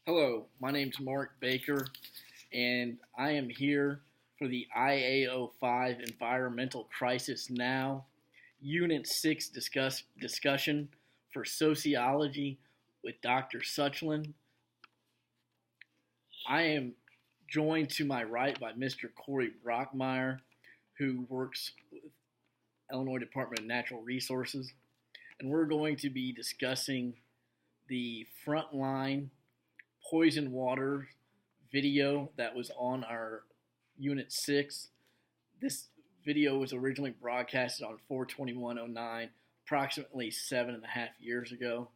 Hello, my name's Mark Baker, and I am here for the IAO5 Environmental Crisis Now Unit 6 discussion for sociology with Dr. Suchland. I am joined to my right by Mr. Corey Brockmeyer, who works with Illinois Department of Natural Resources, and we're going to be discussing the Frontline Poison Water video that was on our Unit 6. This video was originally broadcasted on 4/21/09, approximately 7.5 years ago.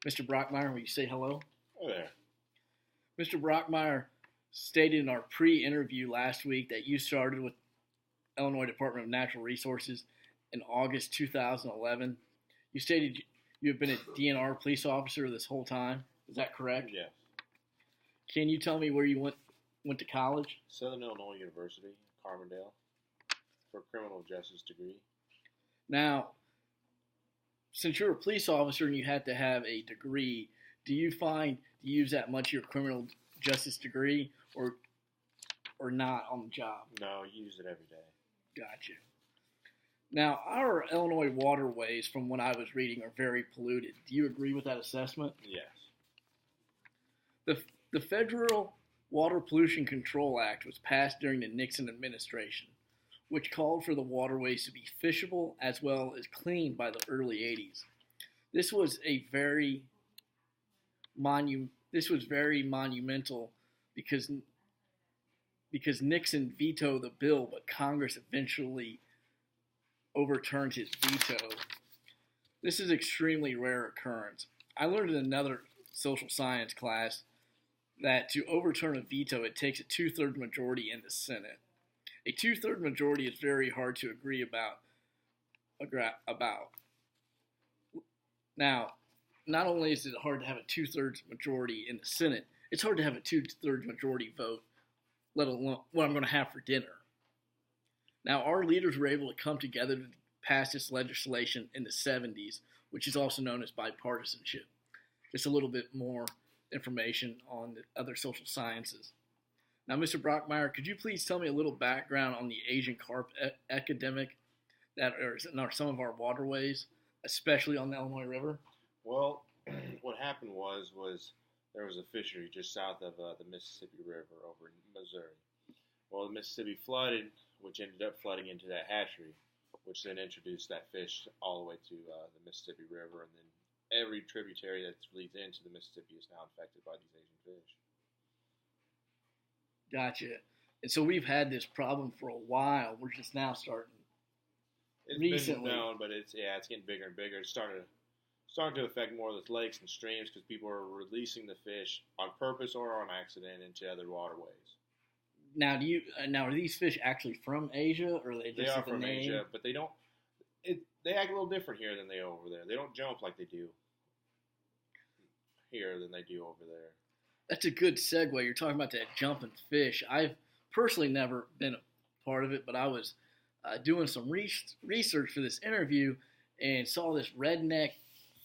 Mr. Brockmeyer, will you say hello? Oh, there. Mr. Brockmeyer stated in our pre-interview last week that you started with Illinois Department of Natural Resources in August 2011. You stated you have been a DNR police officer this whole time. Is that correct? Yes. Can you tell me where you went to college? Southern Illinois University, Carbondale, for a criminal justice degree. Now, since you're a police officer and you had to have a degree, do you find you use that much of your criminal justice degree or not on the job? No, you use it every day. Gotcha. Now, our Illinois waterways, from what I was reading, are very polluted. Do you agree with that assessment? Yes. The Federal Water Pollution Control Act was passed during the Nixon administration, which called for the waterways to be fishable as well as clean by the early 80s. This was very monumental because Nixon vetoed the bill, but Congress eventually overturned his veto. This is an extremely rare occurrence. I learned in another social science class that to overturn a veto, it takes a 2/3 majority in the Senate. A 2/3 majority is very hard to agree about. Now, not only is it hard to have a 2/3 majority in the Senate, it's hard to have a 2/3 majority vote, let alone what I'm going to have for dinner. Now, our leaders were able to come together to pass this legislation in the 70s, which is also known as bipartisanship. Just a little bit more information on the other social sciences. Now, Mr. Brockmeyer, could you please tell me a little background on the Asian carp epidemic that is in some of our waterways, especially on the Illinois River? Well, what happened was there was a fishery just south of the Mississippi River over in Missouri. Well, the Mississippi flooded, which ended up flooding into that hatchery, which then introduced that fish all the way to the Mississippi River, and then every tributary that leads into the Mississippi is now infected by these Asian fish. Gotcha. And so we've had this problem for a while. We're just now starting. It's recently been known, but it's getting bigger and bigger. It's starting to affect more of the lakes and streams because people are releasing the fish on purpose or on accident into other waterways. Now, are these fish actually from Asia, or are They are from Asia, but they don't. They act a little different here than they do over there. They don't jump like they do here than they do over there. That's a good segue. You're talking about that jumping fish. I've personally never been a part of it, but I was doing some research for this interview and saw this redneck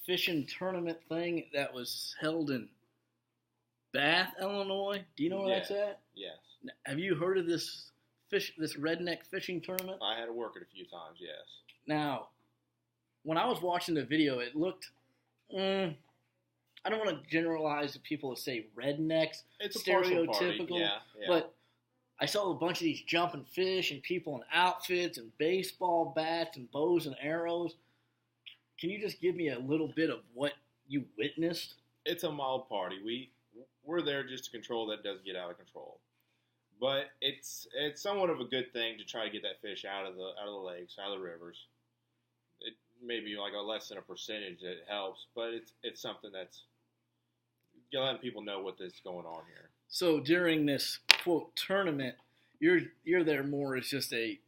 fishing tournament thing that was held in Bath, Illinois. Do you know where that's at? Yes. Have you heard of this redneck fishing tournament? I had to work it a few times, yes. Now, when I was watching the video, it looked, I don't want to generalize the people that say rednecks, it's a stereotypical, party. Yeah, but I saw a bunch of these jumping fish and people in outfits and baseball bats and bows and arrows. Can you just give me a little bit of what you witnessed? It's a mild party. We're there just to control that doesn't get out of control. But it's somewhat of a good thing to try to get that fish out of the lakes, out of the rivers. It may be like a less than a percentage that helps, but it's something that's letting people know what is going on here. So during this quote tournament, you're there more as just a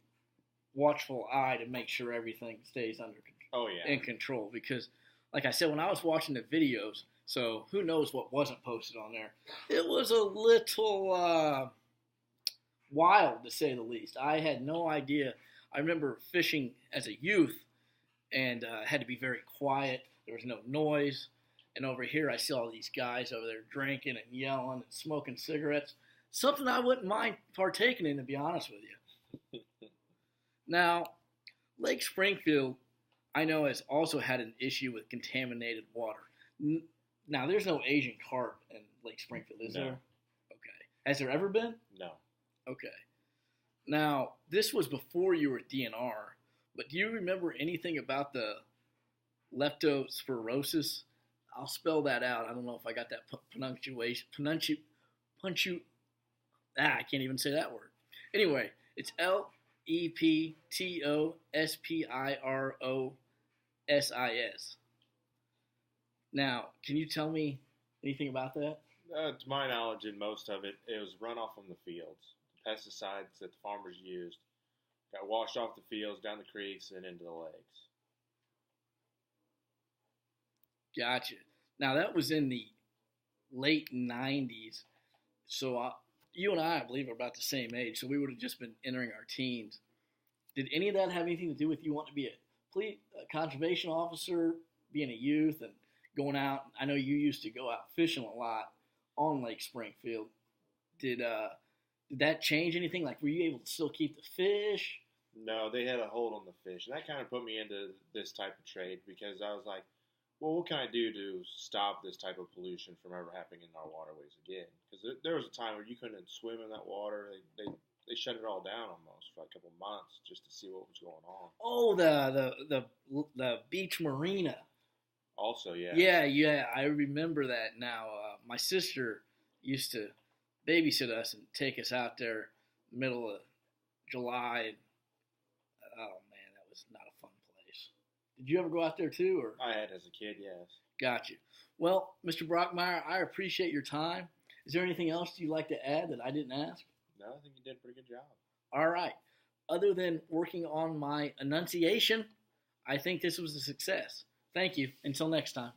watchful eye to make sure everything stays under control. Oh yeah, in control. Because, like I said, when I was watching the videos, so who knows what wasn't posted on there? It was a little wild, to say the least. I had no idea. I remember fishing as a youth and had to be very quiet. There was no noise. And over here, I see all these guys over there drinking and yelling and smoking cigarettes. Something I wouldn't mind partaking in, to be honest with you. Now, Lake Springfield, I know, has also had an issue with contaminated water. Now, there's no Asian carp in Lake Springfield, is No. there? Okay. Has there ever been? No. Okay. Now, this was before you were at DNR, but do you remember anything about the leptospirosis? I'll spell that out. I don't know if I got that I can't even say that word. Anyway, it's Leptospirosis. Now, can you tell me anything about that? To my knowledge, in most of it, it was runoff from the fields. The pesticides that the farmers used got washed off the fields, down the creeks, and into the lakes. Gotcha. Now, that was in the late 90s. So you and I believe, are about the same age. So we would have just been entering our teens. Did any of that have anything to do with you wanting to be a conservation officer, being a youth, and going out? I know you used to go out fishing a lot on Lake Springfield. Did that change anything? Like, were you able to still keep the fish? No, they had a hold on the fish. And that kind of put me into this type of trade because I was like, well, what can I do to stop this type of pollution from ever happening in our waterways again? Because there was a time where you couldn't swim in that water. They shut it all down almost for a couple months just to see what was going on. Oh, the beach marina. Also, yeah. Yeah, I remember that now. My sister used to babysit us and take us out there middle of July. Oh, man, that was not a fun place. Did you ever go out there too? Or I had as a kid, yes. Got you. Well, Mr. Brockmeyer, I appreciate your time. Is there anything else you'd like to add that I didn't ask? No, I think you did a pretty good job. All right. Other than working on my enunciation, I think this was a success. Thank you. Until next time.